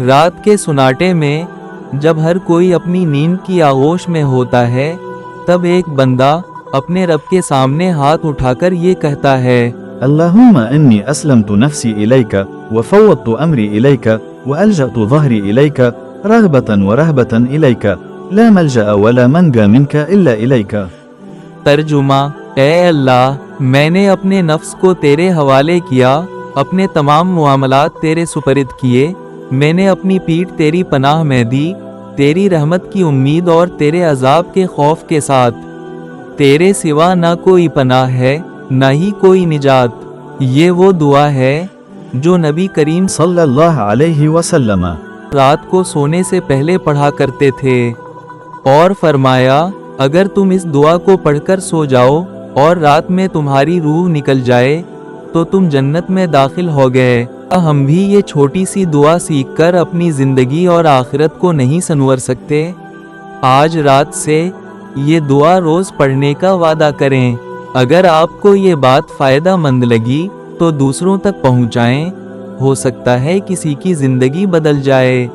رات کے سناٹے میں جب ہر کوئی اپنی نیند کی آغوش میں ہوتا ہے تب ایک بندہ اپنے رب کے سامنے ہاتھ اٹھا کر یہ کہتا ہے، اللهم إني أسلمت نفسي إليك وفوضت أمري إليك وألجأت ظهري إليك رغبة ورهبة إليك لا ملجأ ولا منجا منك إلا إليك۔ ترجمہ: اے اللہ، میں نے اپنے نفس کو تیرے حوالے کیا، اپنے تمام معاملات تیرے سپرد کیے، میں نے اپنی پیٹھ تیری پناہ میں دی، تیری رحمت کی امید اور تیرے عذاب کے خوف کے ساتھ۔ تیرے سوا نہ کوئی پناہ ہے نہ ہی کوئی نجات۔ یہ وہ دعا ہے جو نبی کریم صلی اللہ علیہ وسلم رات کو سونے سے پہلے پڑھا کرتے تھے، اور فرمایا، اگر تم اس دعا کو پڑھ کر سو جاؤ اور رات میں تمہاری روح نکل جائے تو تم جنت میں داخل ہو گئے۔ ہم بھی یہ چھوٹی سی دعا سیکھ کر اپنی زندگی اور آخرت کو نہیں سنور سکتے؟ آج رات سے یہ دعا روز پڑھنے کا وعدہ کریں۔ اگر آپ کو یہ بات فائدہ مند لگی تو دوسروں تک پہنچائیں، ہو سکتا ہے کسی کی زندگی بدل جائے۔